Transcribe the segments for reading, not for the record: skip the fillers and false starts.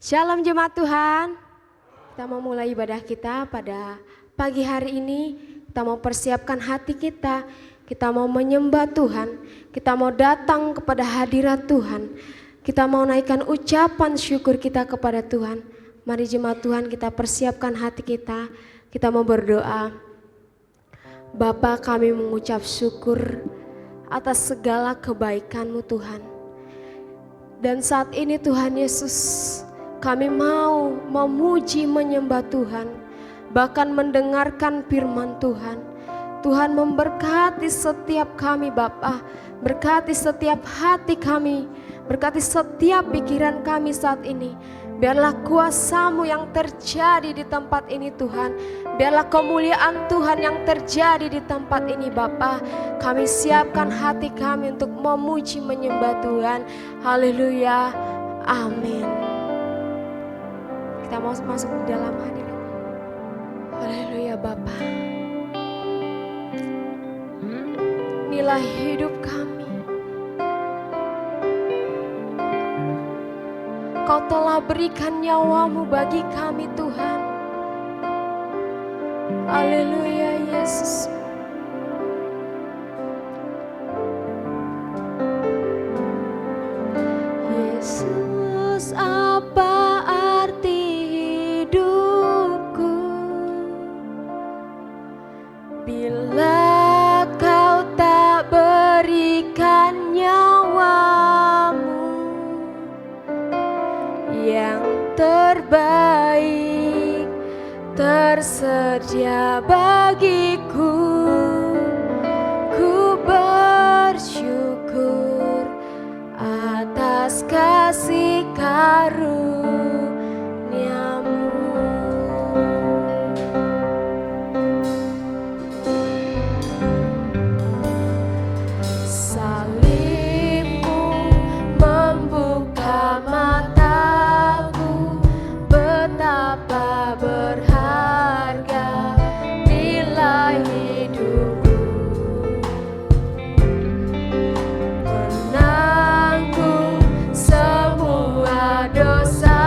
Shalom jemaat Tuhan. Kita mau mulai ibadah kita pada pagi hari ini. Kita mau persiapkan hati kita. Kita mau menyembah Tuhan. Kita mau datang kepada hadirat Tuhan. Kita mau naikkan ucapan syukur kita kepada Tuhan. Mari jemaat Tuhan, kita persiapkan hati kita. Kita mau berdoa. Bapa, kami mengucap syukur atas segala kebaikan-Mu Tuhan. Dan saat ini Tuhan Yesus, kami mau memuji menyembah Tuhan, bahkan mendengarkan firman Tuhan. Tuhan memberkati setiap kami Bapa, berkati setiap hati kami, berkati setiap pikiran kami saat ini. Biarlah kuasa-Mu yang terjadi di tempat ini Tuhan. Biarlah kemuliaan Tuhan yang terjadi di tempat ini Bapa. Kami siapkan hati kami untuk memuji menyembah Tuhan. Haleluya, amin. Kita mau masuk di dalam hadirat. Haleluya Bapa. Inilah hidup kami. Kau telah berikan nyawa-Mu bagi kami Tuhan. Haleluya Yesus. Yesus, apa arti hidupku bila Kau tak berikan nyawa-Mu yang terbaik tersedia bagiku. Ku bersyukur atas kasih karunia-Mu. Salib-Mu membuka mataku, betapa berharga nilai hidupku. Menanggung semua dosa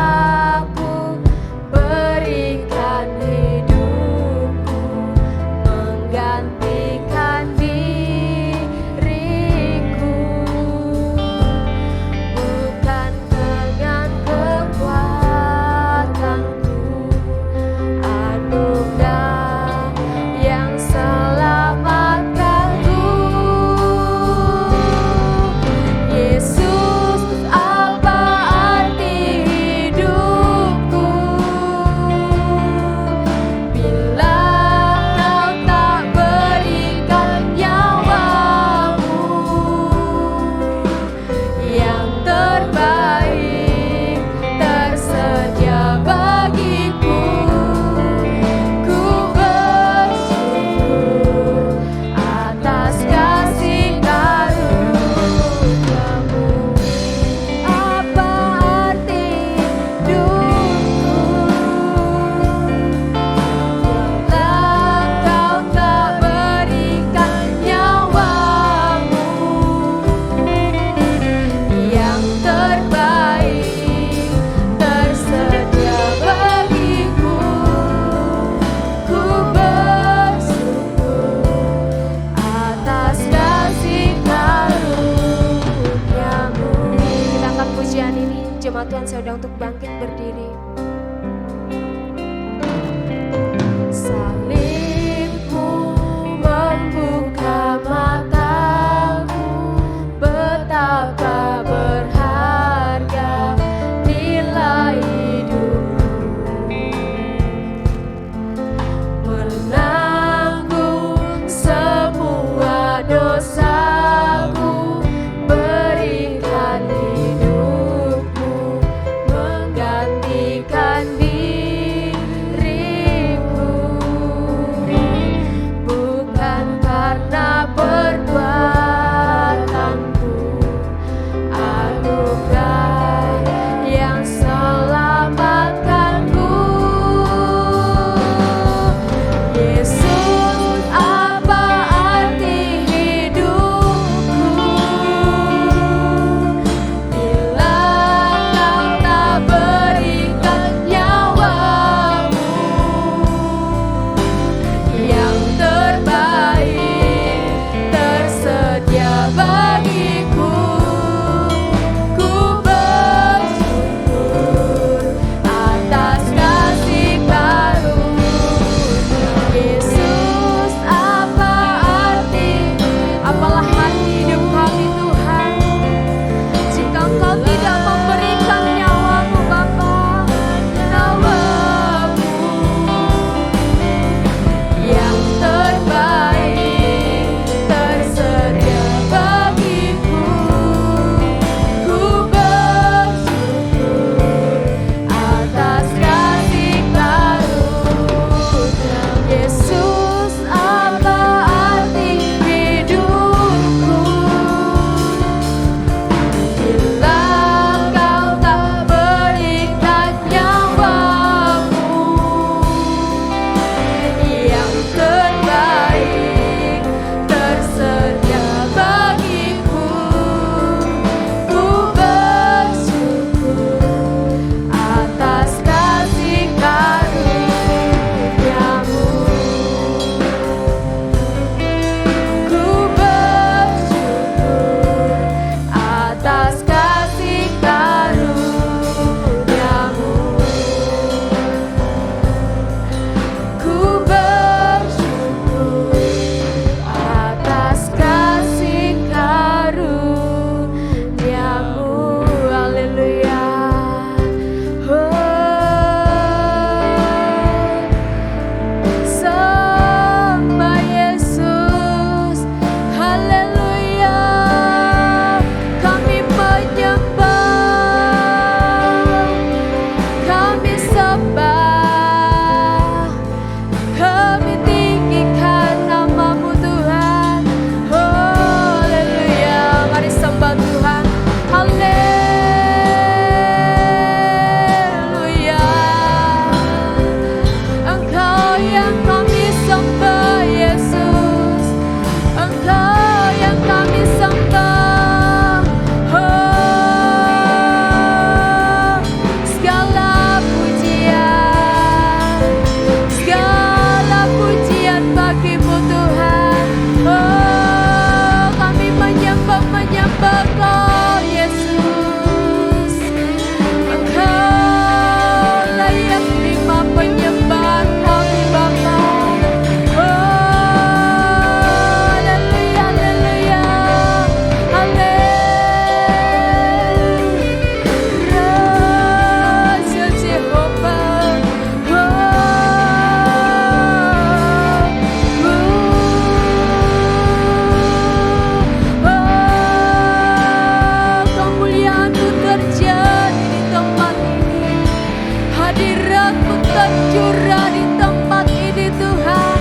berkat-Mu tercurah di tempat ini Tuhan.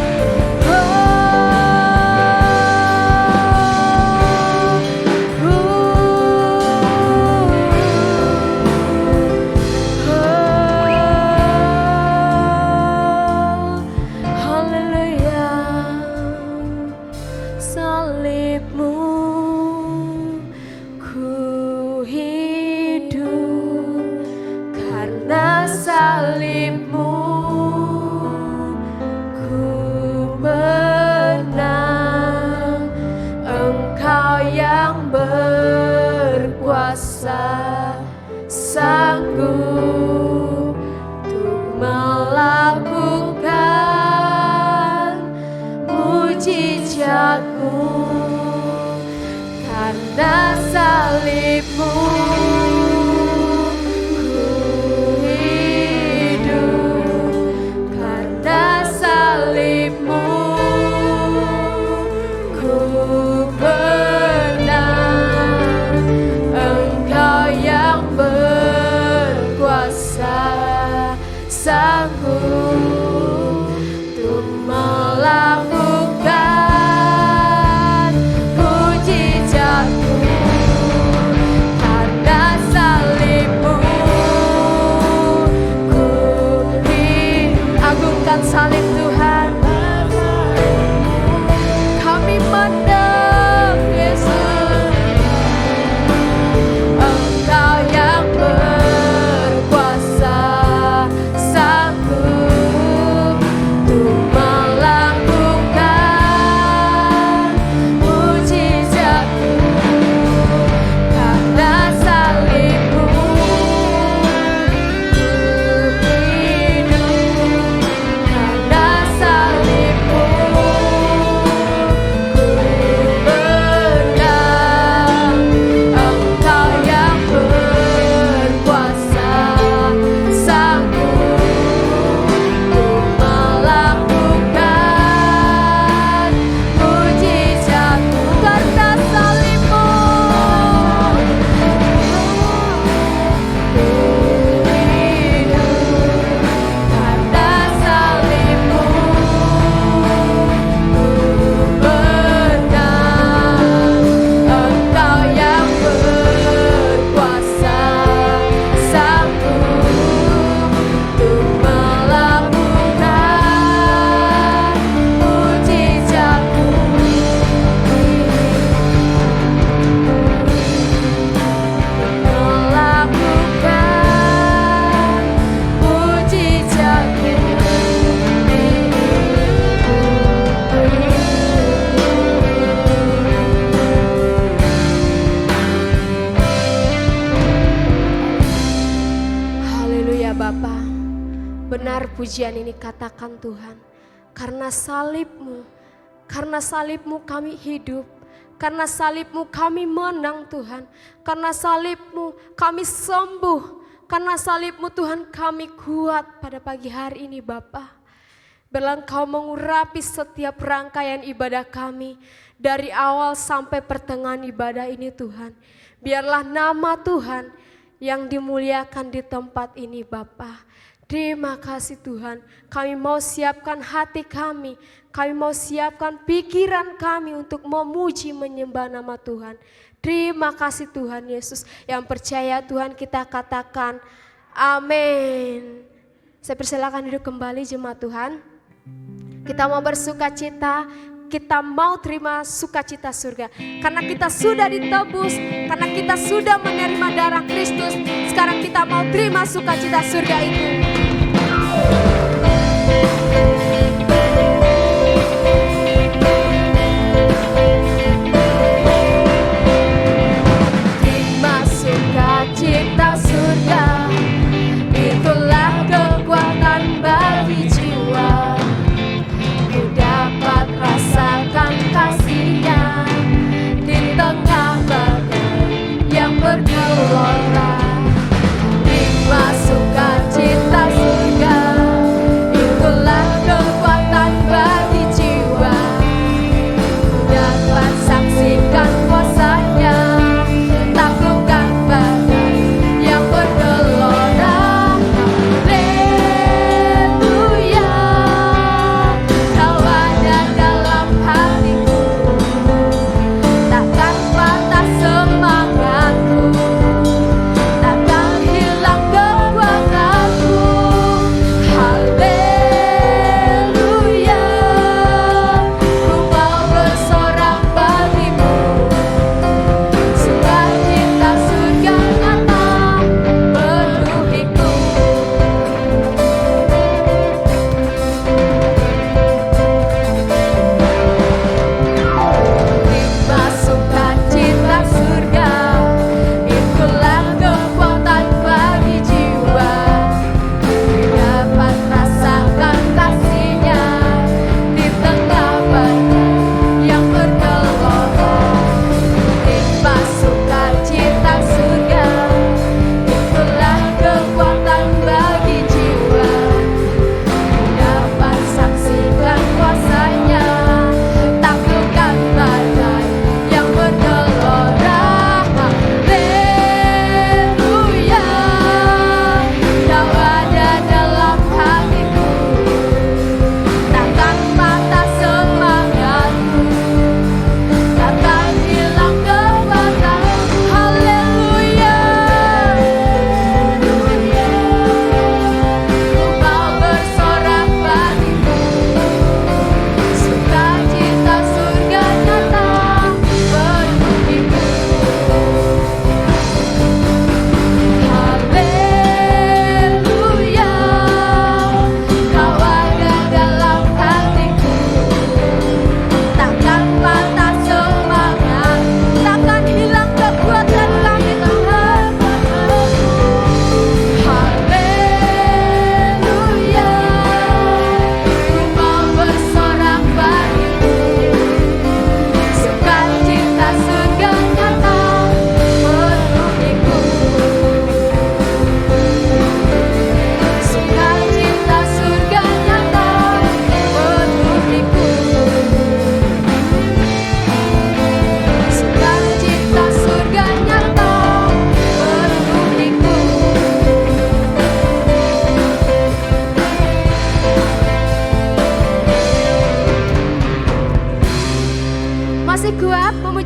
Salib-Mu ku menang, Engkau yang berkuasa, sanggup untuk melakukan mujizat-Mu. Karena salib-Mu sanggup untuk melakukan mujizat-Mu. Karena salib-Mu ku agungkan salib Tuhan. Kami menang Yesus, Engkau yang berkuasa, sanggup untuk melakukan mujizat-Mu. Karena salib-Mu ku hidup, karena salib-Mu ku menang, Engkau yang berkuasa, sanggup untuk melakukan mujizat-Mu. Karena salib-Mu ku hidup, karena salib-Mu ku menang, Engkau yang berkuasa, sanggup untuk melakukan mujizat-Mu. Melakukan mujizat-Mu. Haleluya Bapa, benar pujian ini katakan Tuhan. Karena salib-Mu, karena salib-Mu kami hidup, karena salib-Mu kami menang Tuhan, karena salib-Mu kami sembuh, karena salib-Mu Tuhan kami kuat pada pagi hari ini Bapa. Biarlah Engkau mengurapi setiap rangkaian ibadah kami dari awal sampai pertengahan ibadah ini Tuhan. Biarlah nama Tuhan yang dimuliakan di tempat ini Bapa. Terima kasih Tuhan, kami mau siapkan hati kami mau siapkan pikiran kami untuk memuji menyembah nama Tuhan. Terima kasih Tuhan Yesus. Yang percaya Tuhan kita katakan amin. Saya persilakan duduk kembali jemaat Tuhan. Kita mau bersuka cita, kita mau terima sukacita surga. Karena kita sudah ditebus, karena kita sudah menerima darah Kristus. Sekarang kita mau terima sukacita surga itu. Terima sukacita surga, itulah kekuatan bagi jiwa. Ku dapat rasakan kasih-Nya di tengah badai yang bergelora. Terima sukacita surga,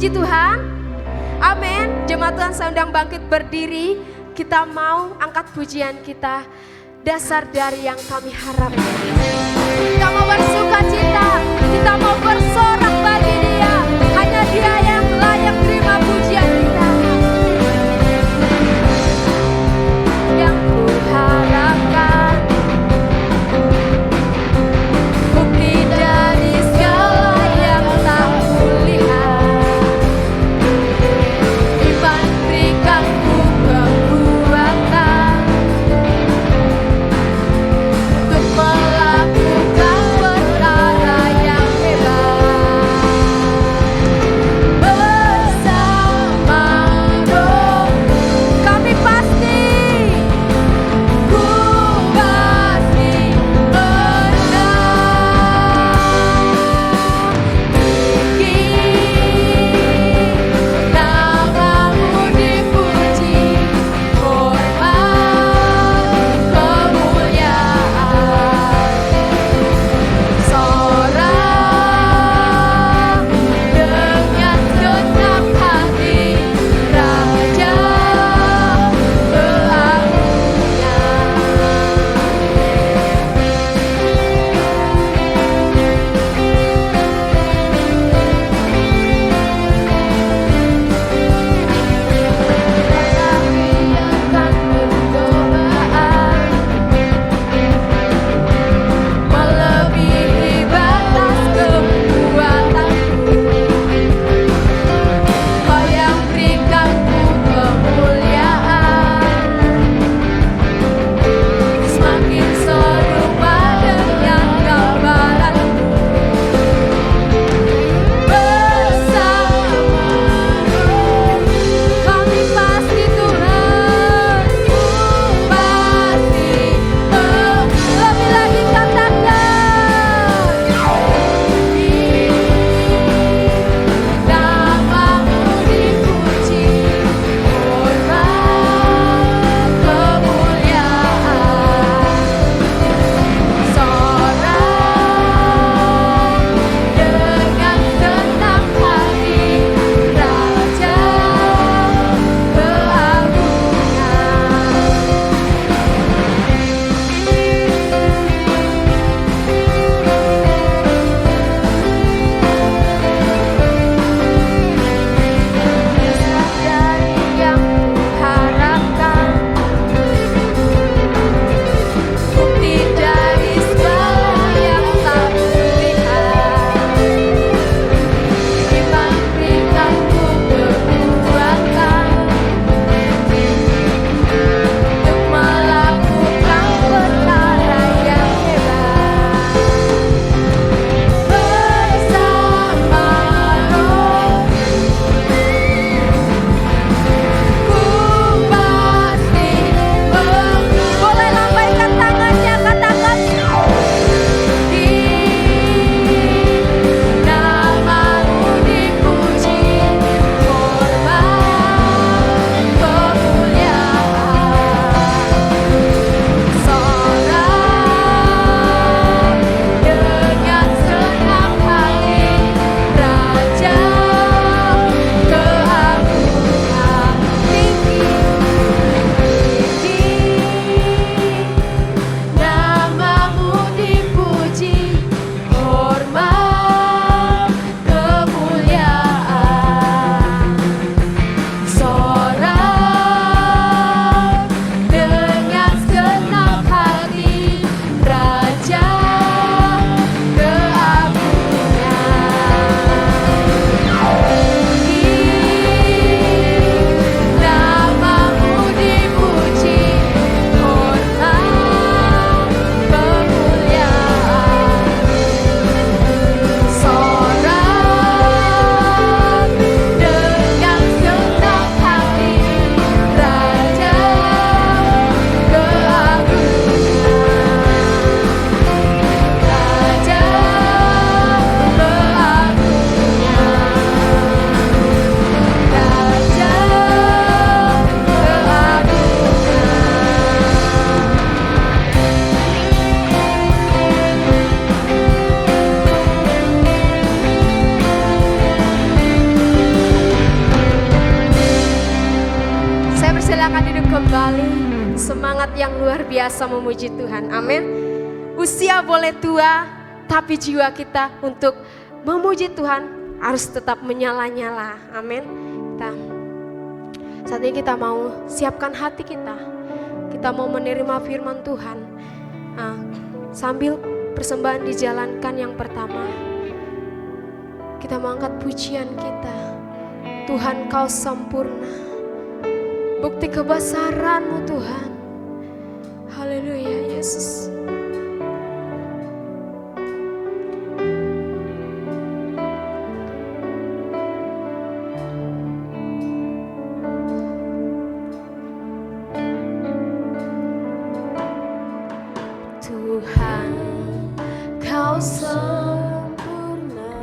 puji Tuhan? Amin. Jemaat Tuhan, saya undang bangkit berdiri. Kita mau angkat pujian kita, dasar dari yang kami harapkan. Kita mau bersuka cita, kita mau bersorak bagi Dia. Hanya Dia yang layak terima pujian kita. Yang kuharapkan, bukti dari segala yang tak kulihat. Iman berikanku kekuatan untuk melakukan perkara yang hebat. luar biasa memuji Tuhan. Amin. Usia boleh tua, tapi jiwa kita untuk memuji Tuhan harus tetap menyala-nyala. Amin. Saat ini kita mau siapkan hati kita. Kita mau menerima firman Tuhan. Sambil persembahan dijalankan yang pertama, kita mau angkat pujian kita. Tuhan, Kau sempurna. Bukti kebesaran-Mu Tuhan. Haleluya Yesus. Tuhan, Kau sempurna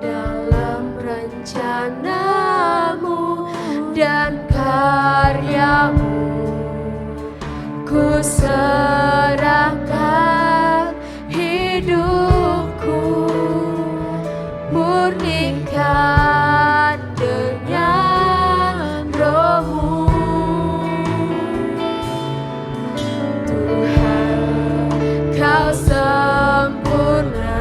dalam rencana-Mu dan karya-Mu. Ku serahkan hidupku, murnikan dengan Roh-Mu. Kau sempurna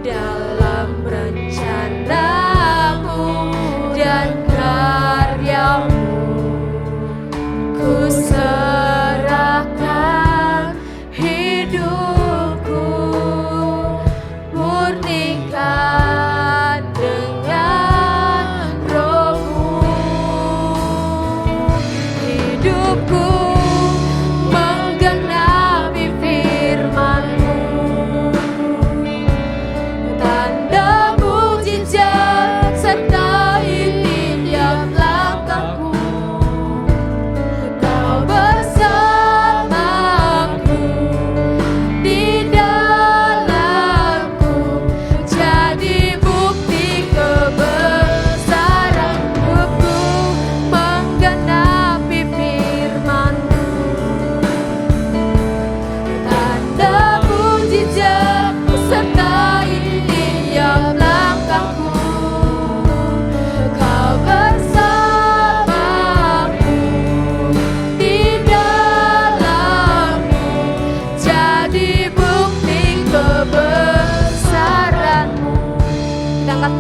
dalam rencana-Mu dan karya-Mu. Ku serahkan hidupku, murnikan dengan Roh-Mu. Hidupku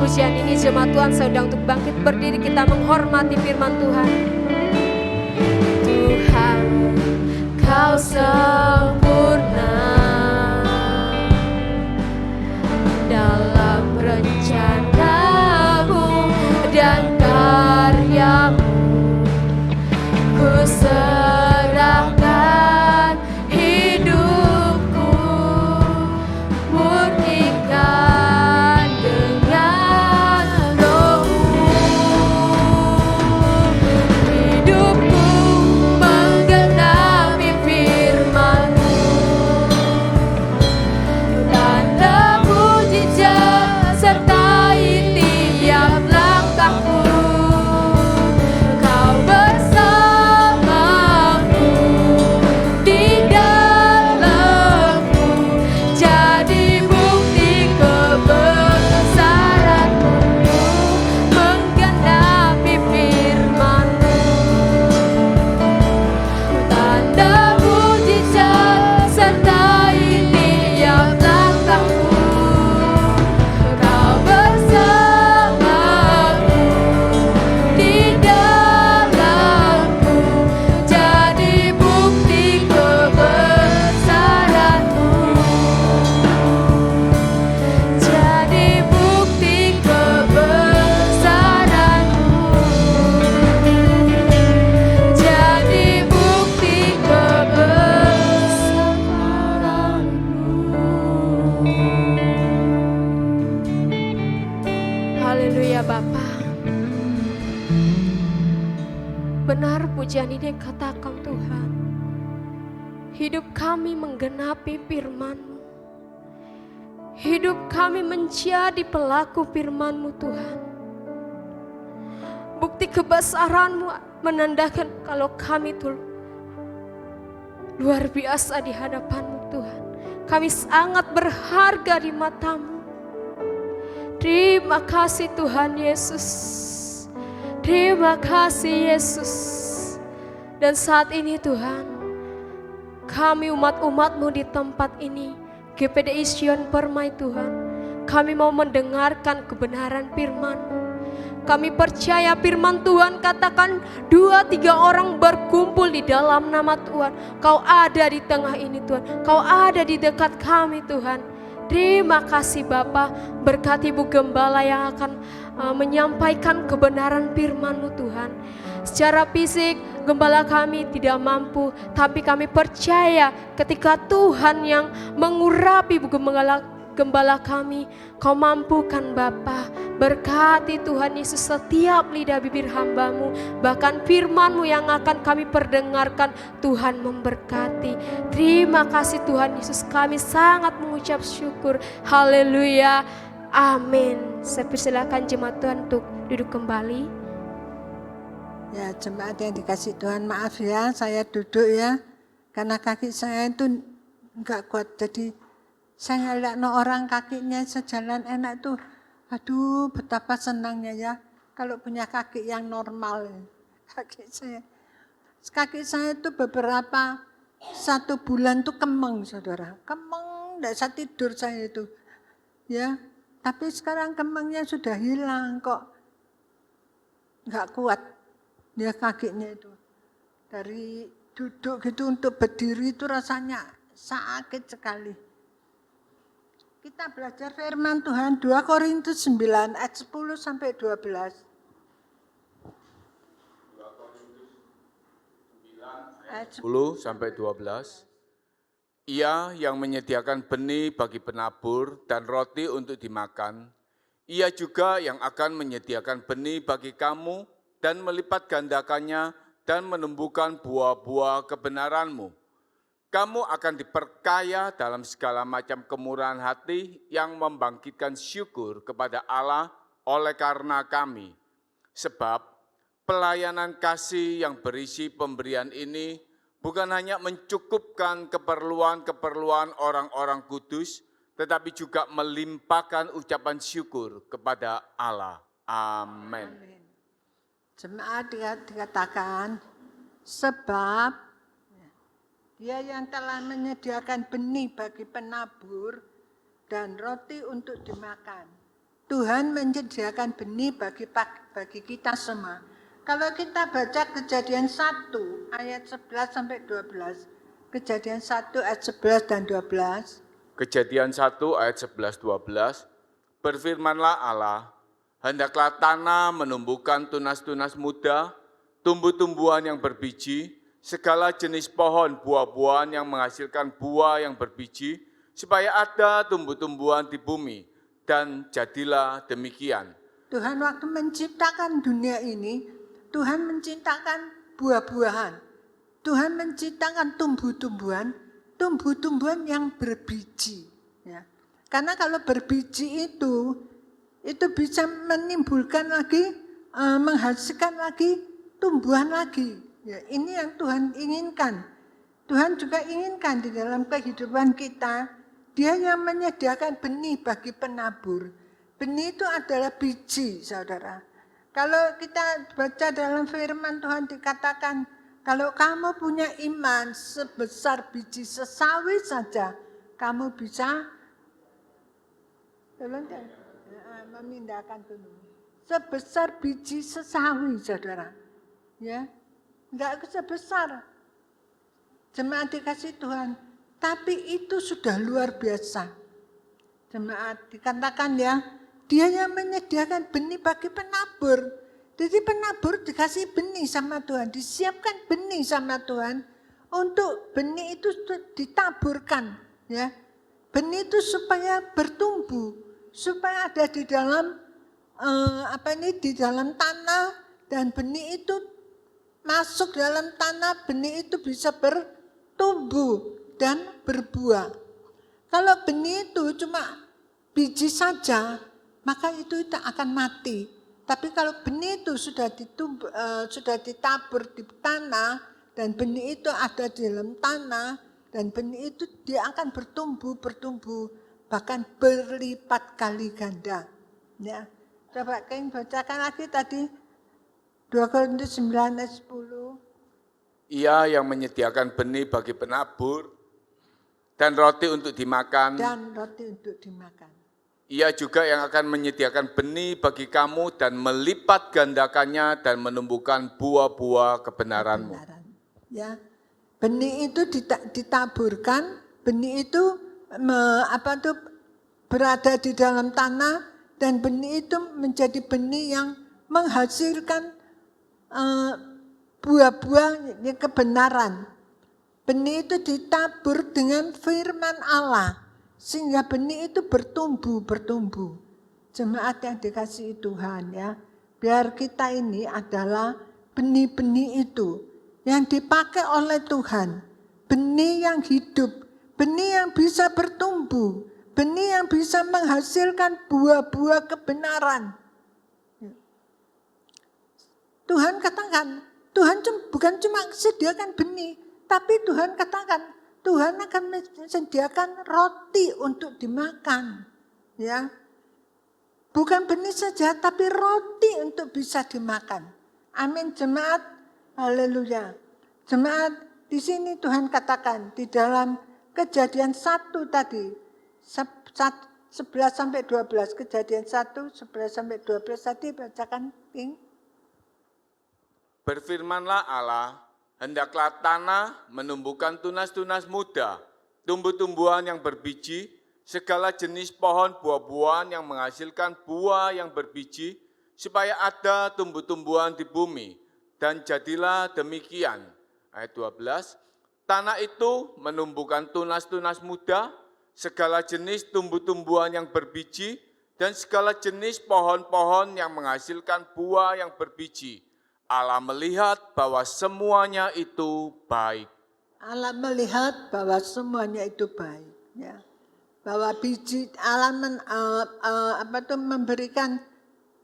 pujian ini jemaat Tuhan, saya undang untuk bangkit berdiri, kita menghormati firman Tuhan. Tuhan, Kau sempurna dalam rencana-Mu dan karya-Mu. Ku serahkan hidupku, murnikan dengan Roh-Mu. Hidupku menggenapi firman-Mu, tanda mujizat sertai tiap langkahku. Kau bersamaku di dalamku, jadi bukti kebesaran-Mu, menggenapi firman-Mu. Tanda mujizat sertai tiap langkahku. Kau bersamaku di dalamku, jadi bukti kebesaran-Mu, jadi bukti kebesaran-Mu, jadi bukti kebesaran-Mu. Haleluya Bapa. Benar pujian ini yang katakan Tuhan. Hidup kami menggenapi firman-Mu. Hidup kami menjadi pelaku firman-Mu Tuhan. Bukti kebesaran-Mu menandakan kalau kami itu luar biasa di hadapan-Mu Tuhan. Kami sangat berharga di mata-Mu. Terima kasih Tuhan Yesus. Terima kasih Yesus. Dan saat ini Tuhan, kami umat-umat-Mu di tempat ini, GPDI Sion Permai Tuhan, kami mau mendengarkan kebenaran firman-Mu. Kami percaya firman Tuhan katakan 2-3 orang berkumpul di dalam nama Tuhan. Kau ada di tengah ini Tuhan, Kau ada di dekat kami Tuhan. Terima kasih Bapa, berkati Ibu Gembala yang akan menyampaikan kebenaran firman-Mu Tuhan. Secara fisik gembala kami tidak mampu, tapi kami percaya ketika Tuhan yang mengurapi gembala kami, Kau mampukan Bapa. Berkati Tuhan Yesus setiap lidah bibir hamba-Mu, bahkan firman-Mu yang akan kami perdengarkan, Tuhan memberkati. Terima kasih Tuhan Yesus, kami sangat mengucap syukur. Haleluya, amin. Saya persilakan jemaat Tuhan untuk duduk kembali. Ya, jemaat yang dikasih Tuhan, maaf ya saya duduk ya, karena kaki saya itu enggak kuat, jadi saya ngeliat orang kakinya sejalan enak tuh, aduh betapa senangnya ya, kalau punya kaki yang normal. Kaki saya itu beberapa 1 bulan tuh kemeng saudara, kemeng, enggak bisa tidur saya itu, ya, tapi sekarang kemengnya sudah hilang kok, enggak kuat. Dia kakinya itu dari duduk gitu untuk berdiri itu rasanya sakit sekali. Kita belajar firman Tuhan 2 Korintus 9 ayat 10 sampai 12. 2 Korintus 9 ayat 10 sampai 12. Ia yang menyediakan benih bagi penabur dan roti untuk dimakan, ia juga yang akan menyediakan benih bagi kamu dan melipat gandakannya dan menumbuhkan buah-buah kebenaran-Mu. Kamu akan diperkaya dalam segala macam kemurahan hati yang membangkitkan syukur kepada Allah oleh karena kami. Sebab pelayanan kasih yang berisi pemberian ini bukan hanya mencukupkan keperluan-keperluan orang-orang kudus, tetapi juga melimpahkan ucapan syukur kepada Allah. Amin. Jemaat dikatakan, sebab Dia yang telah menyediakan benih bagi penabur dan roti untuk dimakan. Tuhan menyediakan benih bagi kita semua. Kalau kita baca Kejadian 1 ayat 11 sampai 12, Kejadian 1 ayat 11 dan 12. Kejadian 1 ayat 11-12, berfirmanlah Allah, hendaklah tanah menumbuhkan tunas-tunas muda, tumbuh-tumbuhan yang berbiji, segala jenis pohon buah-buahan yang menghasilkan buah yang berbiji, supaya ada tumbuh-tumbuhan di bumi, dan jadilah demikian. Tuhan waktu menciptakan dunia ini, Tuhan menciptakan buah-buahan. Tuhan menciptakan tumbuh-tumbuhan yang berbiji. Ya. Karena kalau berbiji itu bisa menimbulkan lagi, menghasilkan lagi, tumbuhan lagi. Ya, ini yang Tuhan inginkan. Tuhan juga inginkan di dalam kehidupan kita, Dia yang menyediakan benih bagi penabur. Benih itu adalah biji, saudara. Kalau kita baca dalam firman Tuhan dikatakan, kalau kamu punya iman sebesar biji sesawi saja, kamu bisa memindahkan gunung. Sebesar biji sesawi, saudara. Ya, enggak sebesar jemaat dikasih Tuhan, tapi itu sudah luar biasa. Jemaat dikatakan ya, Dia yang menyediakan benih bagi penabur. Jadi penabur dikasih benih sama Tuhan, disiapkan benih sama Tuhan untuk benih itu ditaburkan, ya. Benih itu supaya bertumbuh, supaya ada di dalam di dalam tanah, dan benih itu masuk dalam tanah, benih itu bisa bertumbuh dan berbuah. Kalau benih itu cuma biji saja, maka itu akan mati. Tapi kalau benih itu sudah ditabur di tanah, dan benih itu ada di dalam tanah, dan benih itu dia akan bertumbuh, bahkan berlipat kali ganda. Ya, coba kalian bacakan lagi tadi 2 Korintus 9 ayat 10. Ia yang menyediakan benih bagi penabur dan roti untuk dimakan. Dan roti untuk dimakan. Ia juga yang akan menyediakan benih bagi kamu dan melipat gandakannya dan menumbuhkan buah-buah kebenaranmu. Kebenaran. Ya, benih itu ditaburkan, benih itu berada di dalam tanah, dan benih itu menjadi benih yang menghasilkan buah-buah kebenaran. Benih itu ditabur dengan firman Allah, sehingga benih itu bertumbuh. Jemaat yang dikasihi Tuhan ya, biar kita ini adalah benih-benih itu yang dipakai oleh Tuhan. Benih yang hidup, benih yang bisa bertumbuh, benih yang bisa menghasilkan buah-buah kebenaran. Tuhan katakan, Tuhan bukan cuma sediakan benih, tapi Tuhan katakan, Tuhan akan menyediakan roti untuk dimakan. Ya, bukan benih saja, tapi roti untuk bisa dimakan. Amin, jemaat. Haleluya. Jemaat, di sini Tuhan katakan di dalam Kejadian 1 tadi, 11 sampai 12, Kejadian 1, 11 sampai 12 tadi bacakan, Ping. Berfirmanlah Allah, hendaklah tanah menumbuhkan tunas-tunas muda, tumbuh-tumbuhan yang berbiji, segala jenis pohon buah-buahan yang menghasilkan buah yang berbiji, supaya ada tumbuh-tumbuhan di bumi. Dan jadilah demikian. Ayat 12, tanah itu menumbuhkan tunas-tunas muda, segala jenis tumbuh-tumbuhan yang berbiji, dan segala jenis pohon-pohon yang menghasilkan buah yang berbiji. Allah melihat bahwa semuanya itu baik. Allah melihat bahwa semuanya itu baik. Ya. Bahwa biji Allah memberikan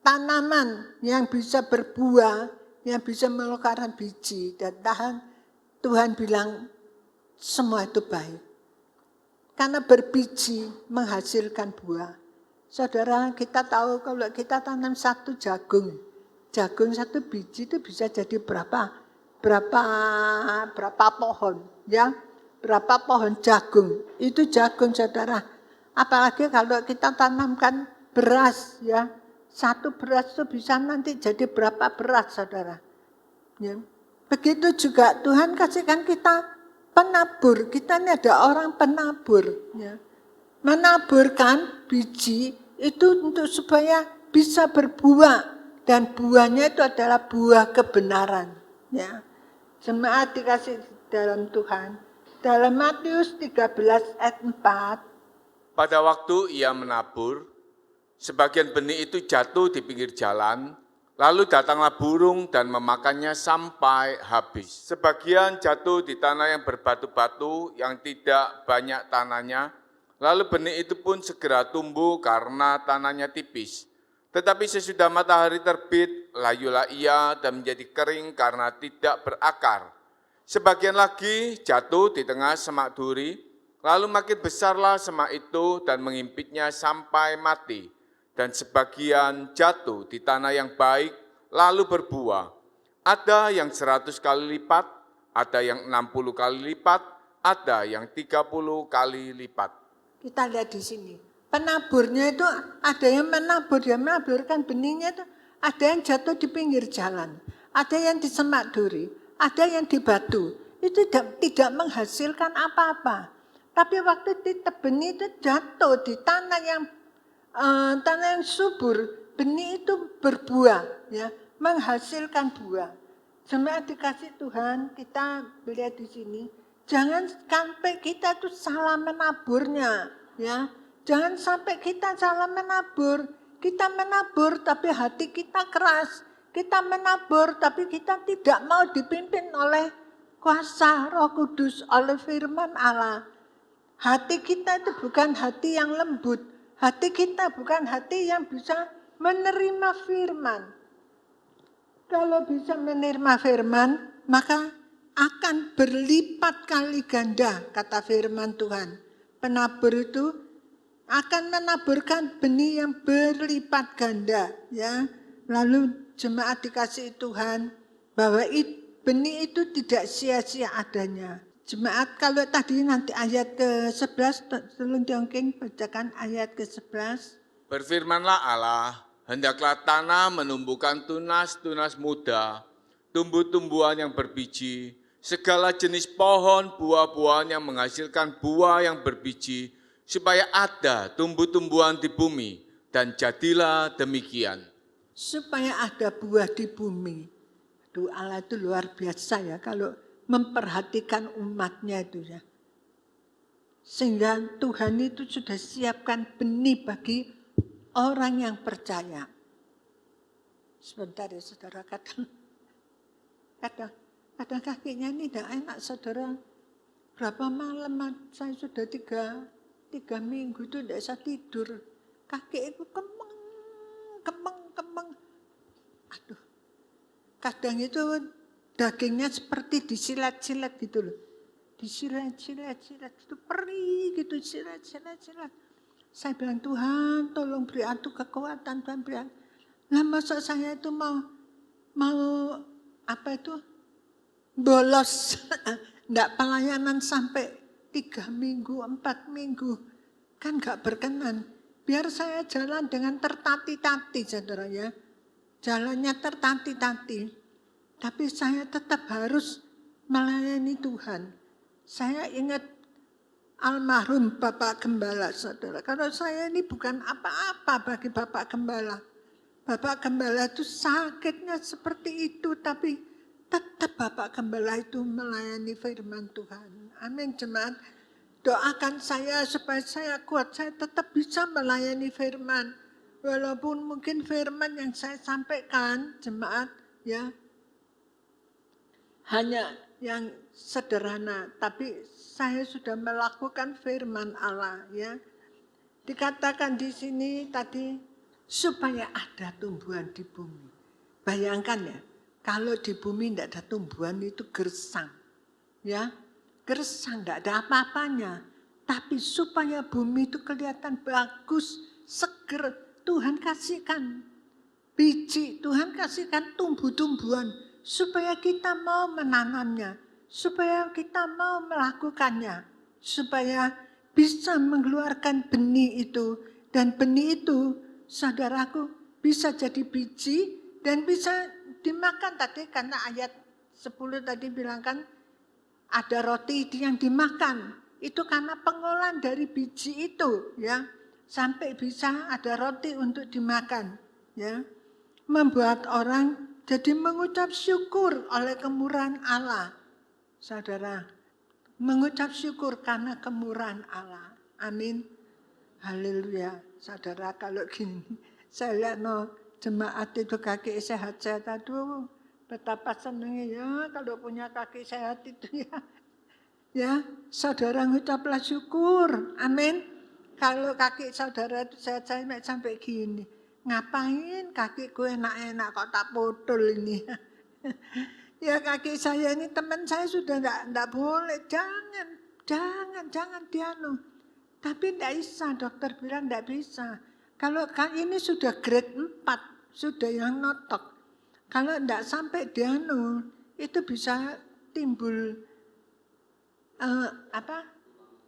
tanaman yang bisa berbuah, yang bisa mengeluarkan biji, dan Tuhan bilang semua itu baik. Karena berbiji menghasilkan buah. Saudara, kita tahu kalau kita tanam satu jagung satu biji itu bisa jadi berapa pohon, ya, berapa pohon jagung. Itu jagung, saudara. Apalagi kalau kita tanamkan beras, ya, satu beras itu bisa nanti jadi berapa beras, saudara. Ya. Begitu juga Tuhan kasihkan kita penabur. Kita ini ada orang penabur. Ya. Menaburkan biji itu untuk supaya bisa berbuah. Dan buahnya itu adalah buah kebenaran. Ya. Jemaat dikasih dalam Tuhan. Dalam Matius 13 ayat 4. Pada waktu ia menabur, sebagian benih itu jatuh di pinggir jalan, lalu datanglah burung dan memakannya sampai habis. Sebagian jatuh di tanah yang berbatu-batu, yang tidak banyak tanahnya, lalu benih itu pun segera tumbuh karena tanahnya tipis. Tetapi sesudah matahari terbit, layulah ia dan menjadi kering karena tidak berakar. Sebagian lagi jatuh di tengah semak duri, lalu makin besarlah semak itu dan mengimpitnya sampai mati. Dan sebagian jatuh di tanah yang baik, lalu berbuah. Ada yang 100 kali lipat, ada yang 60 kali lipat, ada yang 30 kali lipat. Kita lihat di sini. Penaburnya itu ada yang menabur, dia menaburkan benihnya itu ada yang jatuh di pinggir jalan, ada yang di semak duri, ada yang di batu. Itu tidak menghasilkan apa-apa. Tapi waktu benih itu jatuh di tanah yang subur, benih itu berbuah, ya, menghasilkan buah. Jemaat dikasih Tuhan, kita lihat di sini, jangan sampai kita itu salah menaburnya, ya. Jangan sampai kita salah menabur. Kita menabur tapi hati kita keras. Kita menabur tapi kita tidak mau dipimpin oleh kuasa Roh Kudus, oleh firman Allah. Hati kita itu bukan hati yang lembut. Hati kita bukan hati yang bisa menerima firman. Kalau bisa menerima firman, maka akan berlipat kali ganda, kata firman Tuhan. Penabur itu akan menaburkan benih yang berlipat ganda, ya. Lalu jemaat dikasih Tuhan, bahwa benih itu tidak sia-sia adanya. Jemaat kalau tadi nanti ayat ke-11, tolong diongking bacakan ayat ke-11. Berfirmanlah Allah, hendaklah tanah menumbuhkan tunas-tunas muda, tumbuh-tumbuhan yang berbiji, segala jenis pohon, buah-buahan yang menghasilkan buah yang berbiji, supaya ada tumbuh-tumbuhan di bumi, dan jadilah demikian. Supaya ada buah di bumi. Aduh, Allah itu luar biasa ya kalau memperhatikan umatnya itu ya. Sehingga Tuhan itu sudah siapkan benih bagi orang yang percaya. Sebentar ya saudara, kadang kakinya ini tidak enak saudara. Berapa malam saya sudah tiga minggu itu tidak bisa tidur. Kaki itu kemeng. Aduh, kadang itu dagingnya seperti disilat-silat gitu loh. Disilat itu perih gitu, silat. Saya bilang, Tuhan tolong beri aku kekuatan, Tuhan beri aku. Lah masa saya itu mau apa itu bolos, enggak pelayanan sampai 3 minggu, 4 minggu, kan enggak berkenan. Biar saya jalan dengan tertati-tati, saudara ya. Jalannya tertati-tati. Tapi saya tetap harus melayani Tuhan. Saya ingat almarhum Bapak Gembala, saudara. Kalau saya ini bukan apa-apa bagi Bapak Gembala. Bapak Gembala itu sakitnya seperti itu, tapi tetap Bapak Gembala itu melayani firman Tuhan. Amin, jemaat. Doakan saya supaya saya kuat, saya tetap bisa melayani firman. Walaupun mungkin firman yang saya sampaikan, jemaat, ya, hanya yang sederhana, tapi saya sudah melakukan firman Allah, ya. Dikatakan di sini tadi supaya ada tumbuhan di bumi. Bayangkan ya, kalau di bumi tidak ada tumbuhan itu gersang, ya, gersang tidak ada apa-apanya. Tapi supaya bumi itu kelihatan bagus, seger, Tuhan kasihkan biji, Tuhan kasihkan tumbuh-tumbuhan supaya kita mau menanamnya, supaya kita mau melakukannya, supaya bisa mengeluarkan benih itu. Dan benih itu, saudaraku, bisa jadi biji dan bisa dimakan tadi, karena ayat 10 tadi bilang kan, ada roti yang dimakan. Itu karena pengolahan dari biji itu, ya, sampai bisa ada roti untuk dimakan, ya. Membuat orang jadi mengucap syukur oleh kemurahan Allah. Saudara, mengucap syukur karena kemurahan Allah. Amin. Haleluya. Saudara, kalau gini, saya lihat jemaat itu kaki sehat-sehat. Aduh, betapa senangnya ya kalau punya kaki sehat itu ya. Ya, saudara ngucaplah syukur. Amin. Kalau kaki saudara itu sehat, saya sampai gini. Ngapain kakiku enak-enak kok tak potol ini. Ya kaki saya ini teman saya sudah enggak boleh. Jangan dianu. Tapi enggak bisa, dokter bilang enggak bisa. Kalau ini sudah grade 4, sudah yang notok. Kalau enggak sampai dianu, itu bisa timbul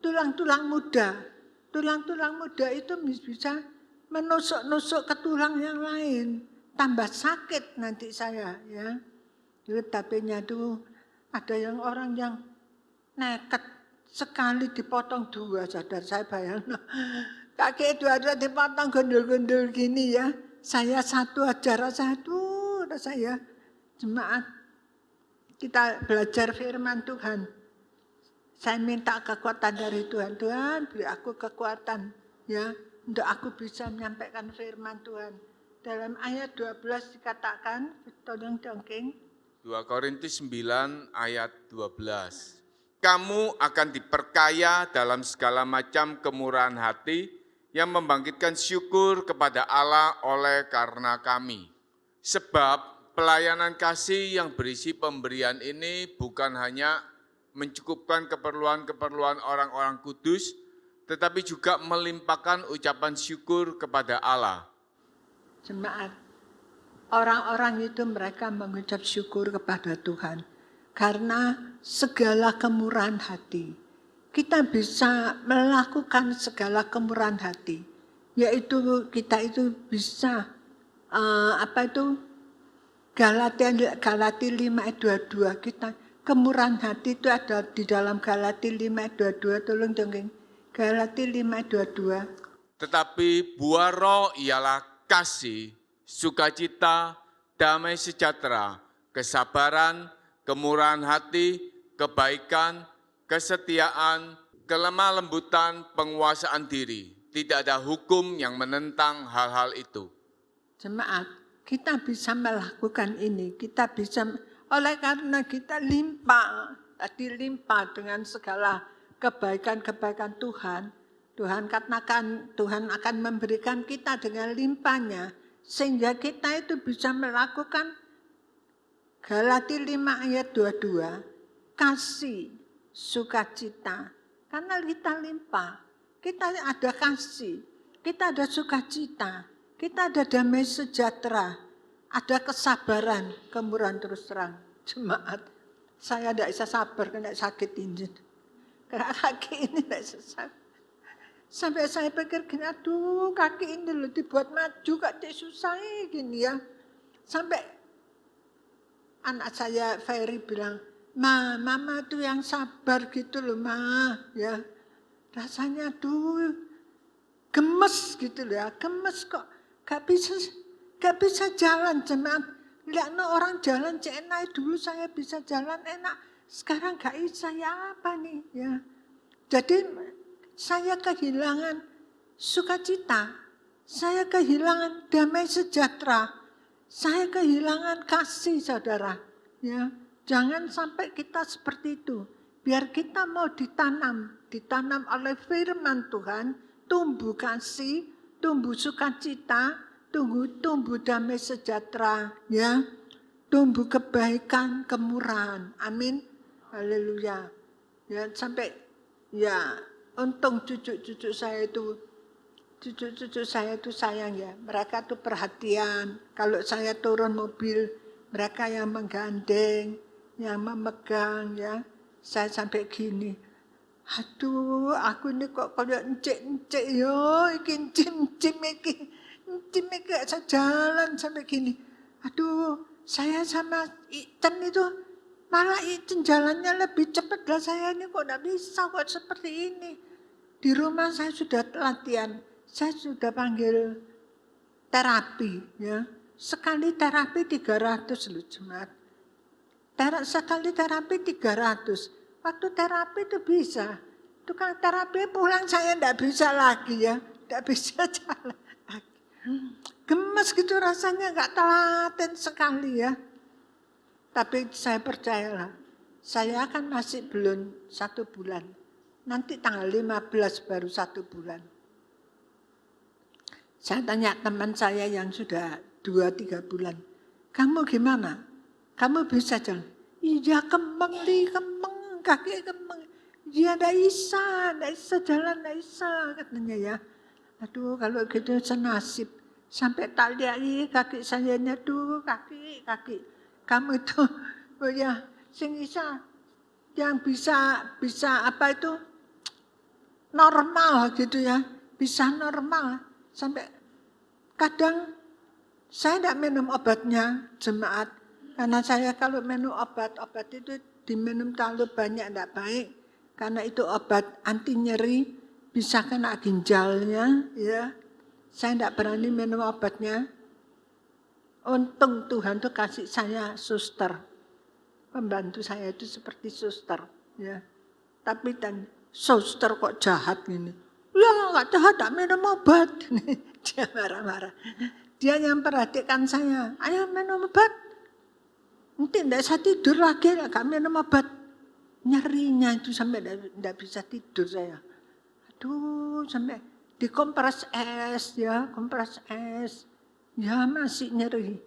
tulang-tulang muda. Tulang-tulang muda itu bisa menusuk-nusuk ke tulang yang lain, tambah sakit nanti saya, ya. Tapinya tuh ada yang orang yang nekat sekali dipotong 2, saudara, saya bayang. Kaki dua-dua dipotong gundul-gundul gini ya. Saya satu aja saya jemaat kita belajar firman Tuhan. Saya minta kekuatan dari Tuhan. Tuhan beri aku kekuatan, ya, untuk aku bisa menyampaikan firman Tuhan. Dalam ayat 12 dikatakan, tolong dongeng. 2 Korintus 9 ayat 12. Kamu akan diperkaya dalam segala macam kemurahan hati yang membangkitkan syukur kepada Allah oleh karena kami. Sebab pelayanan kasih yang berisi pemberian ini bukan hanya mencukupkan keperluan-keperluan orang-orang kudus, tetapi juga melimpahkan ucapan syukur kepada Allah. Jemaat, orang-orang itu mereka mengucap syukur kepada Tuhan. Karena segala kemurahan hati, kita bisa melakukan segala kemurahan hati. Yaitu kita itu bisa, Galatia 5 ayat 22, kita kemurahan hati itu ada di dalam Galatia 5 ayat 22, tolong dongeng. Galatia 5 ayat 22. Tetapi buah roh ialah kasih, sukacita, damai sejahtera, kesabaran, kemurahan hati, kebaikan, kesetiaan, kelemah lembutan, penguasaan diri. Tidak ada hukum yang menentang hal-hal itu. Jemaat, kita bisa melakukan ini. Kita bisa, oleh karena kita limpah dengan segala kebaikan-kebaikan Tuhan. Tuhan katakan, Tuhan akan memberikan kita dengan limpahnya. Sehingga kita itu bisa melakukan Galatia 5 ayat 22. Kasih, sukacita. Karena kita limpah. Kita ada kasih, kita ada sukacita, kita ada damai sejahtera, ada kesabaran, kemurahan terus terang. Jemaat, saya tidak bisa sabar kena sakit ini. Karena kaki ini tidak bisa. Sampai saya pikir gini, aduh kaki ini loh dibuat maju, kak susah gini ya. Sampai anak saya Ferry bilang, mama tuh yang sabar gitu loh ya. Rasanya tuh gemes gitu loh ya, gemes kok. Gak bisa jalan jemaat. Lihat orang jalan enak, dulu saya bisa jalan enak. Sekarang gak bisa, ya apa nih ya. Jadi saya kehilangan sukacita. Saya kehilangan damai sejahtera. Saya kehilangan kasih saudara. Ya, jangan sampai kita seperti itu. Biar kita mau ditanam oleh firman Tuhan, tumbuh kasih, tumbuh sukacita, tumbuh damai sejahtera, ya, tumbuh kebaikan, kemurahan. Amin. Haleluya. Ya, sampai ya, untung cucu-cucu saya itu sayang ya. Mereka tuh perhatian. Kalau saya turun mobil, mereka yang menggandeng, yang memegang ya. Saya sampai gini, aduh aku ini kok kayak encik-encik yo, iki encim iki gak bisa jalan sampai gini. Aduh, saya sama Iten itu malah Iten jalannya lebih cepat lah, saya ini kok gak bisa kok seperti ini. Di rumah saya sudah latihan, saya sudah panggil terapi ya. Sekali terapi 300 loh jemaat. Sekali terapi 300. Waktu terapi itu bisa. Itu kan terapi pulang saya enggak bisa lagi ya. Enggak bisa jalan lagi. Gemes gitu rasanya, enggak telaten sekali ya. Tapi saya percayalah, saya akan masih belum 1 bulan. Nanti tanggal 15 baru 1 bulan. Saya tanya teman saya yang sudah 2-3 bulan. Kamu gimana? Kamu bisa jalan? Iya kembang, kaki kembang. Dia enggak bisa jalan, enggak bisa katanya ya. Aduh kalau gitu senasib. Sampai tak lihat kaki saya, aduh kaki. Kamu itu, oh ya, sing bisa, yang bisa apa itu, normal gitu ya. Bisa normal. Sampai kadang saya enggak minum obatnya jemaat. Karena saya kalau minum obat itu diminum terlalu banyak enggak baik. Karena itu obat anti nyeri, bisa kena ginjalnya. Ya. Saya enggak berani minum obatnya. Untung Tuhan tuh kasih saya suster. Pembantu saya itu seperti suster. Ya. Tapi dan suster kok jahat gini. Ya enggak jahat, enggak minum obat. Dia marah-marah. Dia yang perhatikan saya. Ayo minum obat. Nanti enggak bisa tidur lagi, enggak minum obat. Nyerinya itu sampai enggak bisa tidur saya. Aduh, sampai dikompres es ya, kompres es. Ya masih nyeri.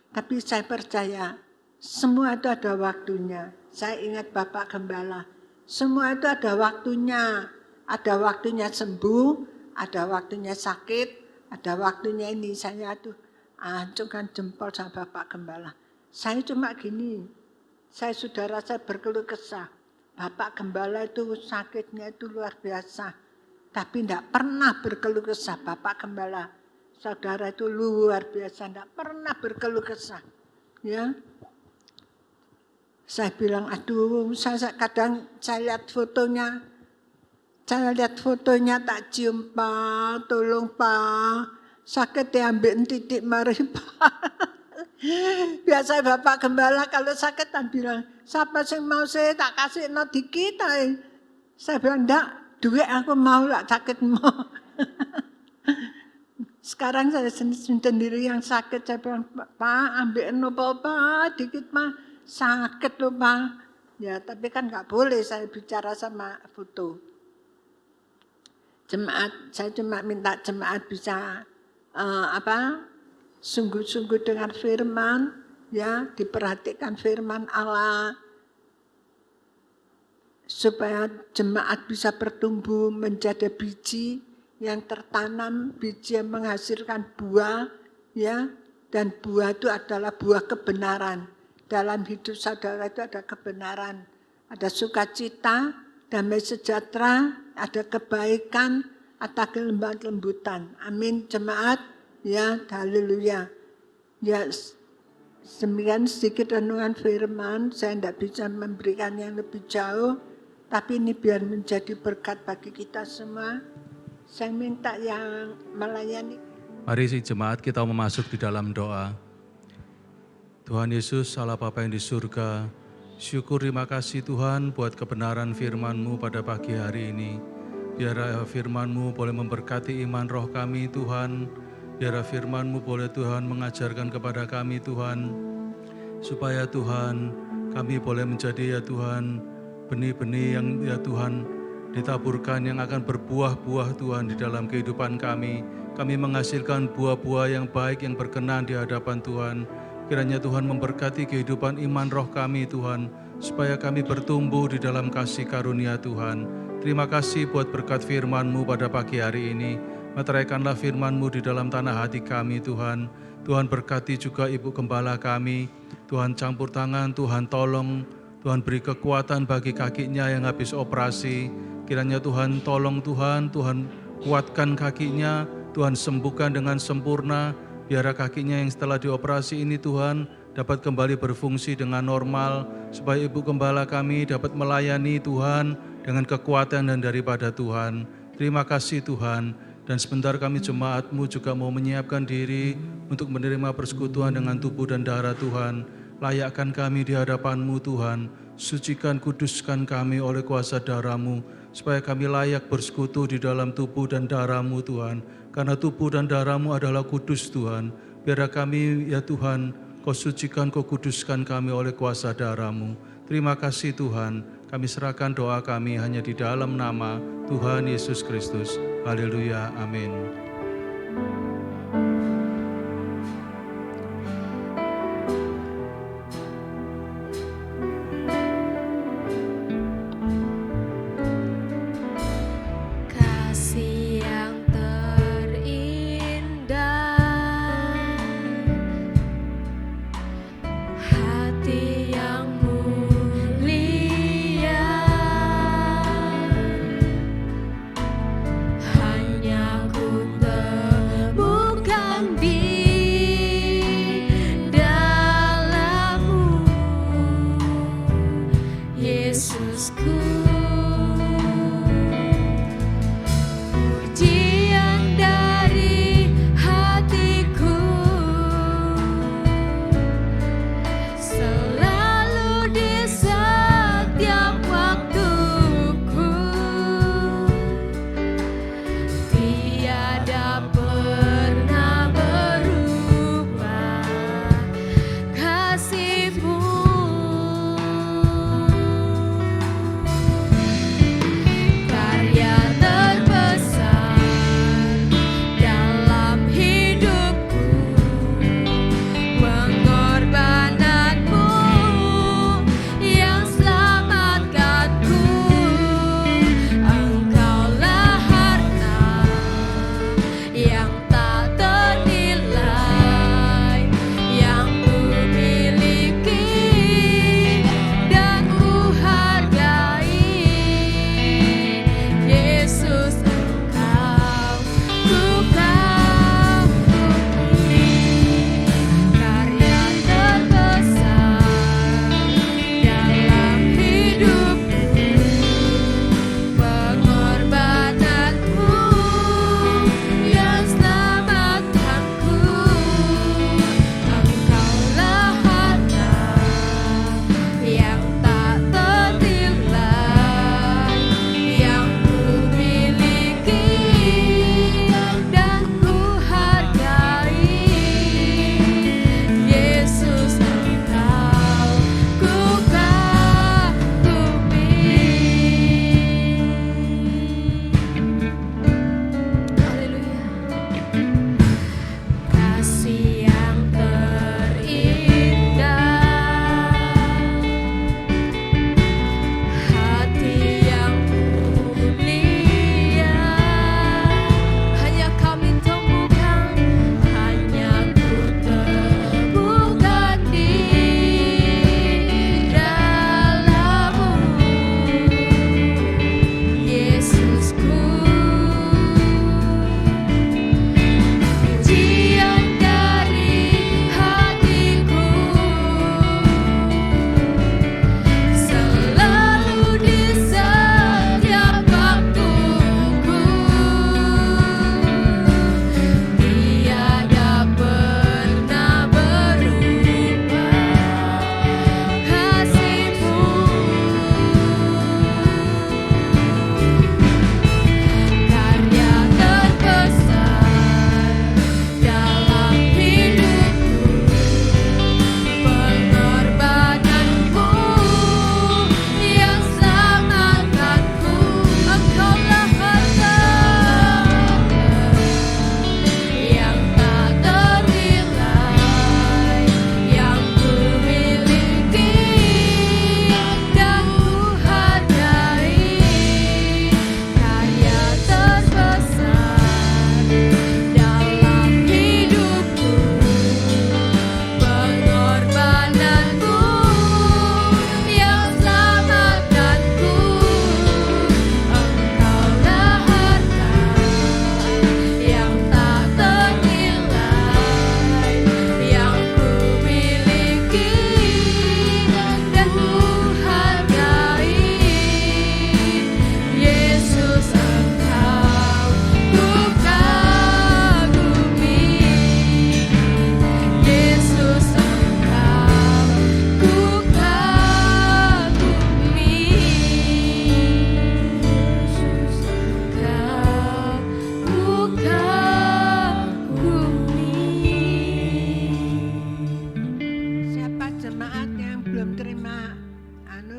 Tapi saya percaya, semua itu ada waktunya. Saya ingat Bapak Gembala. Semua itu ada waktunya. Ada waktunya sembuh, ada waktunya sakit, ada waktunya ini. Saya tuh, acungkan jempol sama Bapak Gembala. Saya cuma gini, saudara saya berkeluh kesah. Bapak Gembala itu sakitnya itu luar biasa. Tapi tidak pernah berkeluh kesah. Bapak Gembala, saudara itu luar biasa, tidak pernah berkeluh kesah. Ya, saya bilang, aduh, kadang saya lihat fotonya, tak cium Pak, tolong Pak, sakit diambil titik mari Pak. Biasa Bapak Gembala kalau sakitan bilang, siapa sih mau saya tak kasih no dikit. Saya bilang, enggak, duit aku mau lah sakit mau. Sekarang saya sendiri yang sakit, saya bilang, Pak ambil no Pak, dikit Pak, sakit loh Pak. Ya tapi kan nggak boleh saya bicara sama foto. Jemaat, saya cuma minta jemaat bisa sungguh-sungguh dengan firman, ya diperhatikan firman Allah, supaya jemaat bisa bertumbuh menjadi biji yang tertanam, biji yang menghasilkan buah, ya, dan buah itu adalah buah kebenaran. Dalam hidup saudara itu ada kebenaran, ada sukacita, damai sejahtera, ada kebaikan, ada kelembutan. Amin jemaat, ya, haleluya. Ya, demikian sedikit renungan firman, saya tidak bisa memberikan yang lebih jauh, tapi ini biar menjadi berkat bagi kita semua. Saya minta yang melayani. Mari si jemaat kita masuk di dalam doa. Tuhan Yesus, Allah Bapa yang di surga, syukur terima kasih Tuhan buat kebenaran firman-Mu pada pagi hari ini. Biar firman-Mu boleh memberkati iman roh kami Tuhan. Biar firman-Mu boleh Tuhan mengajarkan kepada kami Tuhan. Supaya Tuhan kami boleh menjadi ya Tuhan benih-benih yang ya Tuhan ditaburkan yang akan berbuah-buah Tuhan di dalam kehidupan kami. Kami menghasilkan buah-buah yang baik yang berkenan di hadapan Tuhan. Kiranya Tuhan memberkati kehidupan iman roh kami Tuhan, supaya kami bertumbuh di dalam kasih karunia Tuhan. Terima kasih buat berkat firman-Mu pada pagi hari ini. Meteraikanlah firman-Mu di dalam tanah hati kami Tuhan. Tuhan berkati juga Ibu Gembala kami. Tuhan campur tangan, Tuhan tolong. Tuhan beri kekuatan bagi kakinya yang habis operasi. Kiranya Tuhan tolong Tuhan kuatkan kakinya. Tuhan sembuhkan dengan sempurna. Biar kakinya yang setelah dioperasi ini Tuhan dapat kembali berfungsi dengan normal, supaya Ibu Gembala kami dapat melayani Tuhan dengan kekuatan dan daripada Tuhan. Terima kasih Tuhan. Dan sebentar kami jemaat-Mu juga mau menyiapkan diri untuk menerima persekutuan dengan tubuh dan darah Tuhan. Layakkan kami di hadapan-Mu Tuhan. Sucikan, kuduskan kami oleh kuasa darah-Mu, supaya kami layak bersekutu di dalam tubuh dan darah-Mu Tuhan. Karena tubuh dan darah-Mu adalah kudus Tuhan. Biar kami ya Tuhan, Kau sucikan, Kau kuduskan kami oleh kuasa darah-Mu. Terima kasih Tuhan. Kami serahkan doa kami hanya di dalam nama Tuhan Yesus Kristus. Haleluya, amin.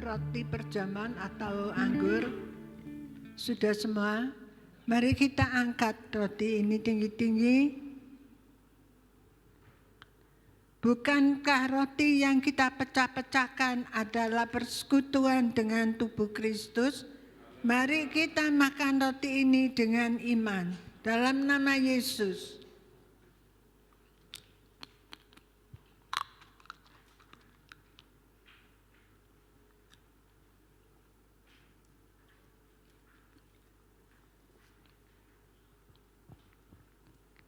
roti perjamuan atau anggur. Sudah semua? Mari kita angkat roti ini tinggi-tinggi. Bukankah roti yang kita pecah-pecahkan adalah persekutuan dengan tubuh Kristus? Mari kita makan roti ini dengan iman. Dalam nama Yesus.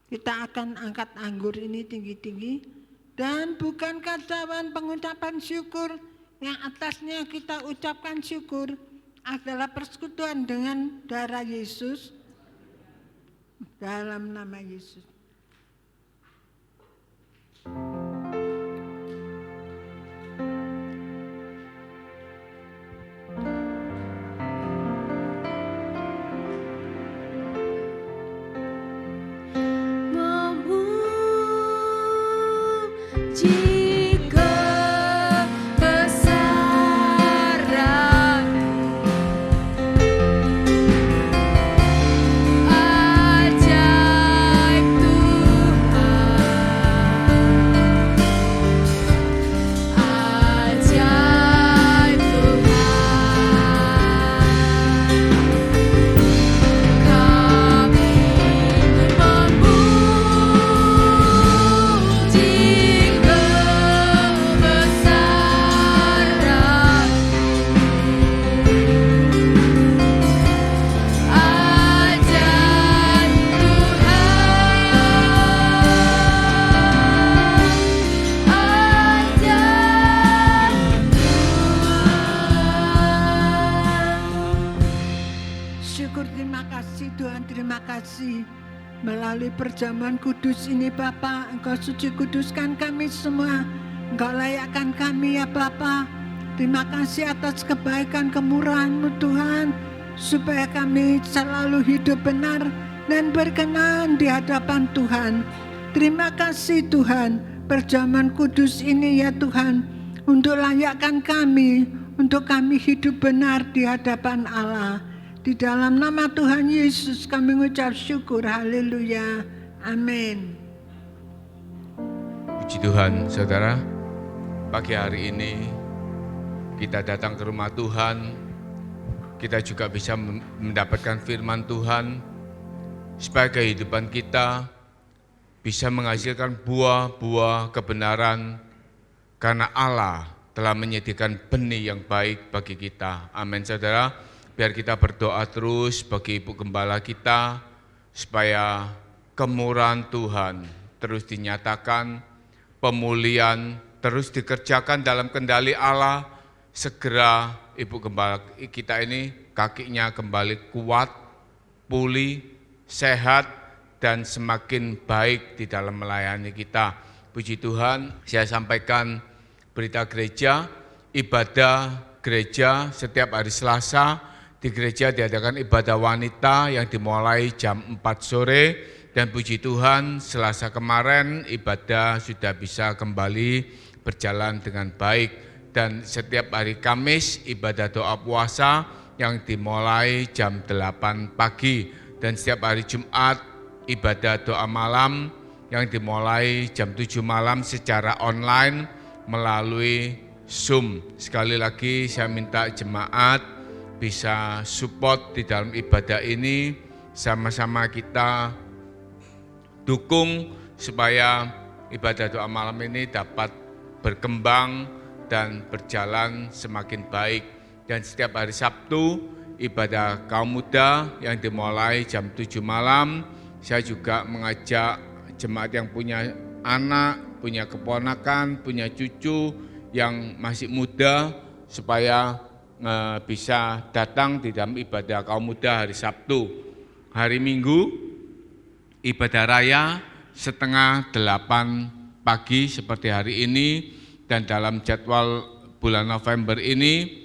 Kita akan angkat anggur ini tinggi-tinggi. Dan bukankah cawan pengucapan syukur yang atasnya kita ucapkan syukur adalah persekutuan dengan darah Yesus? Dalam nama Yesus. Melalui perjamuan kudus ini Bapa, Engkau suci kuduskan kami semua. Engkau layakkan kami ya Bapa. Terima kasih atas kebaikan kemurahan-Mu Tuhan, supaya kami selalu hidup benar dan berkenan di hadapan Tuhan. Terima kasih Tuhan, perjamuan kudus ini ya Tuhan, untuk layakkan kami, untuk kami hidup benar di hadapan Allah. Di dalam nama Tuhan Yesus kami mengucap syukur, haleluya, amin. Puji Tuhan, saudara, pagi hari ini kita datang ke rumah Tuhan, kita juga bisa mendapatkan firman Tuhan, supaya kehidupan kita bisa menghasilkan buah-buah kebenaran, karena Allah telah menyediakan benih yang baik bagi kita. Amin, saudara. Biar kita berdoa terus bagi Ibu Gembala kita, supaya kemurahan Tuhan terus dinyatakan, pemulihan terus dikerjakan dalam kendali Allah. Segera Ibu Gembala kita ini kakinya kembali kuat, pulih, sehat, dan semakin baik di dalam melayani kita. Puji Tuhan, saya sampaikan berita gereja, ibadah gereja setiap hari Selasa. Di gereja diadakan ibadah wanita yang dimulai jam 4 sore, dan puji Tuhan Selasa kemarin ibadah sudah bisa kembali berjalan dengan baik. Dan setiap hari Kamis ibadah doa puasa yang dimulai jam 8 pagi, dan setiap hari Jumat ibadah doa malam yang dimulai jam 7 malam secara online melalui Zoom. Sekali lagi saya minta jemaat bisa support di dalam ibadah ini, sama-sama kita dukung supaya ibadah doa malam ini dapat berkembang dan berjalan semakin baik. Dan setiap hari Sabtu ibadah kaum muda yang dimulai jam 7 malam, saya juga mengajak jemaat yang punya anak, punya keponakan, punya cucu yang masih muda supaya bisa datang di dalam ibadah kaum muda hari Sabtu. Hari Minggu ibadah raya setengah 8 pagi seperti hari ini, dan dalam jadwal bulan November ini,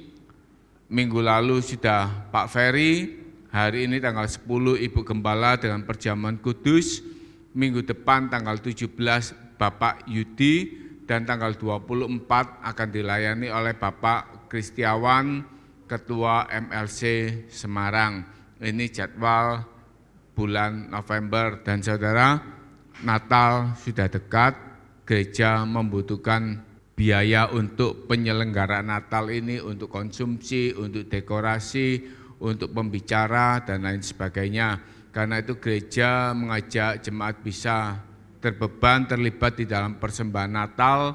minggu lalu sudah Pak Ferry, hari ini tanggal 10 Ibu Gembala dengan perjamuan kudus, minggu depan tanggal 17 Bapak Yudi, dan tanggal 24 akan dilayani oleh Bapak Kristiawan, Ketua MLC Semarang. Ini jadwal bulan November, dan saudara, Natal sudah dekat, gereja membutuhkan biaya untuk penyelenggaraan Natal ini, untuk konsumsi, untuk dekorasi, untuk pembicara, dan lain sebagainya. Karena itu gereja mengajak jemaat bisa terlibat di dalam persembahan Natal,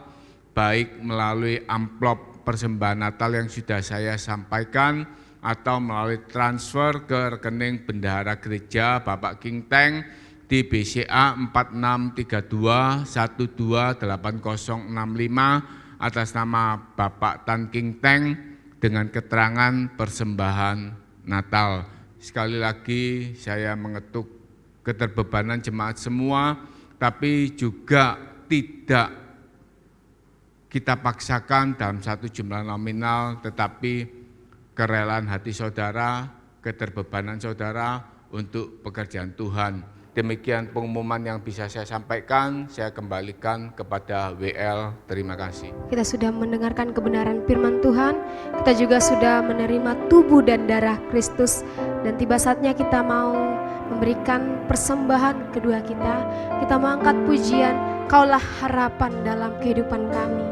baik melalui amplop persembahan Natal yang sudah saya sampaikan, atau melalui transfer ke rekening bendahara gereja Bapak King Teng di BCA 4632128065 atas nama Bapak Tan King Teng dengan keterangan persembahan Natal. Sekali lagi saya mengetuk keterbebanan jemaat semua, tapi juga tidak kita paksakan dalam satu jumlah nominal, tetapi kerelaan hati saudara, keterbebanan saudara untuk pekerjaan Tuhan. Demikian pengumuman yang bisa saya sampaikan, saya kembalikan kepada WL, terima kasih. Kita sudah mendengarkan kebenaran firman Tuhan, kita juga sudah menerima tubuh dan darah Kristus, dan tiba saatnya kita mau memberikan persembahan kedua kita. Kita mau angkat pujian, Kaulah harapan dalam kehidupan kami.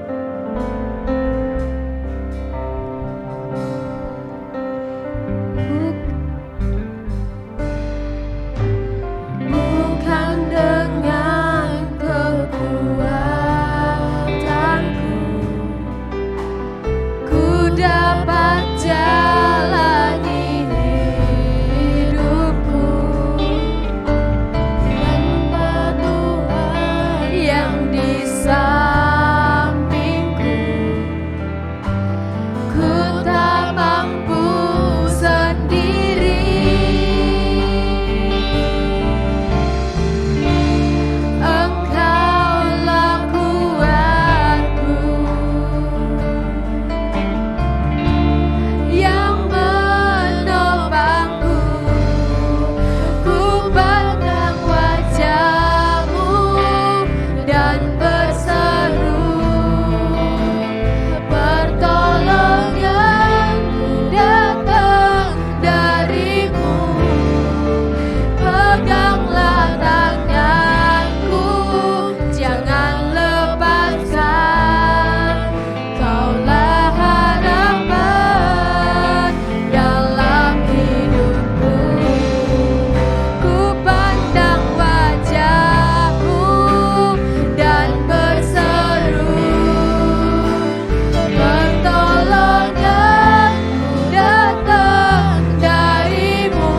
Bukan dengan kekuatanku ku dapat jalani hidupku, tanpa Tuhan yang di sampingku, ku tak mampu sendiri. Engkaulah kuatku yang menopangku, ku pandang wajah-Mu dan berseru, pertolonganku datang dari-Mu. Peganglah tanganku, jangan lepaskan, Kaulah harapan dalam hidupku. Ku pandang wajah-Mu dan berseru, pertolonganku datang dari-Mu.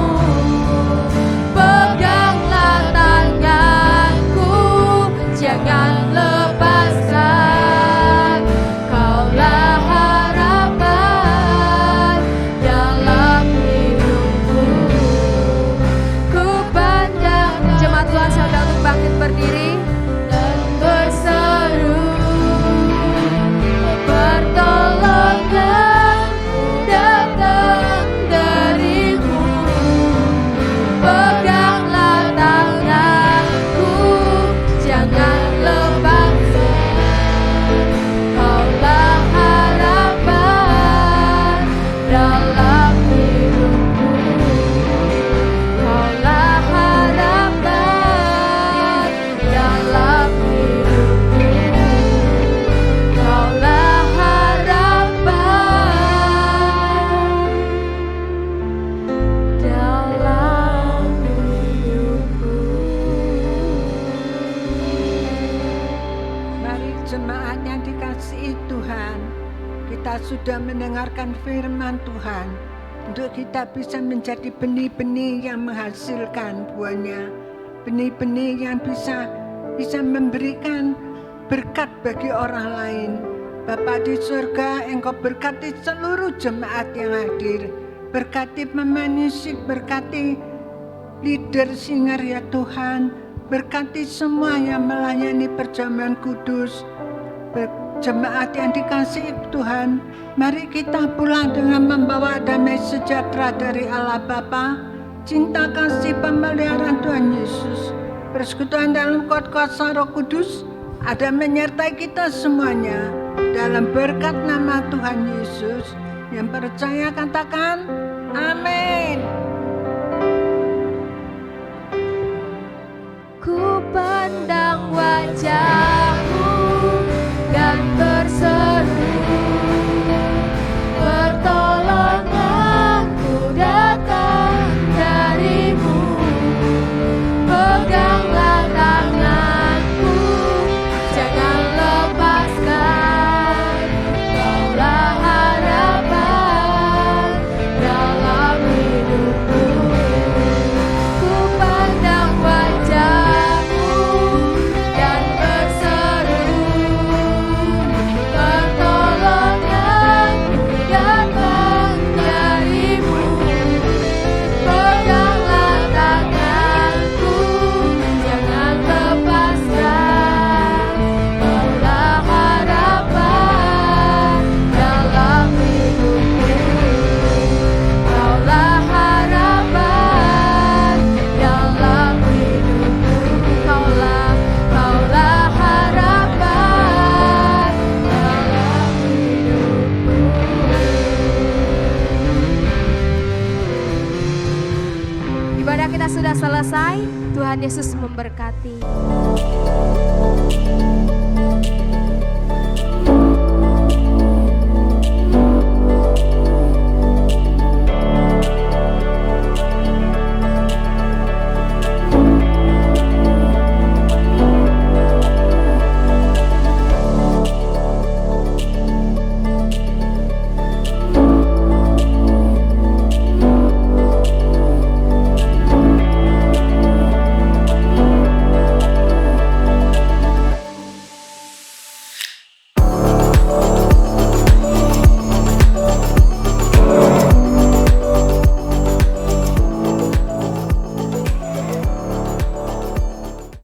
Peganglah tanganku, jangan lepaskan, Kaulah harapan dalam hidupku. Ku pandang. Jemaat Tuhan, saya undang untuk bangkit berdiri dan berseru, pertolonganku datang dari-Mu. Peganglah tanganku, jangan lepaskan, Kaulah harapan dalam hidupku. Kaulah harapan dalam hidupku. Kaulah harapan dalam hidupku. Mari jemaat yang dikasihi Tuhan, kita sudah mendengarkan firman Tuhan untuk kita bisa menjadi benih-benih yang menghasilkan buahnya, benih-benih yang bisa memberikan berkat bagi orang lain. Bapa di surga, Engkau berkati seluruh jemaat yang hadir, berkati pemain musik, berkati leader singer ya Tuhan, berkati semua yang melayani perjamuan kudus. Jemaat yang dikasihi Tuhan, mari kita pulang dengan membawa damai sejahtera dari Allah Bapa, cinta kasih pemeliharaan Tuhan Yesus, persekutuan dalam kuat kuasa Roh Kudus, ada menyertai kita semuanya. Dalam berkat nama Tuhan Yesus, yang percaya katakan amin. Ku pandang wajah-Mu dan berseru, pertolonganku datang dari-Mu. Peganglah tanganku, jangan lepaskan. Kaulah harapan dalam hidupku. Ku pandang wajah-Mu dan berseru, pertolonganku datang dari-Mu. Peganglah tanganku, jangan lepaskan. Kaulah harapan dalam hidupku. Kaulah harapan dalam hidupku. Kaulah harapan dalam hidupku. Ibadah kita sudah selesai. Tuhan Yesus memberkati.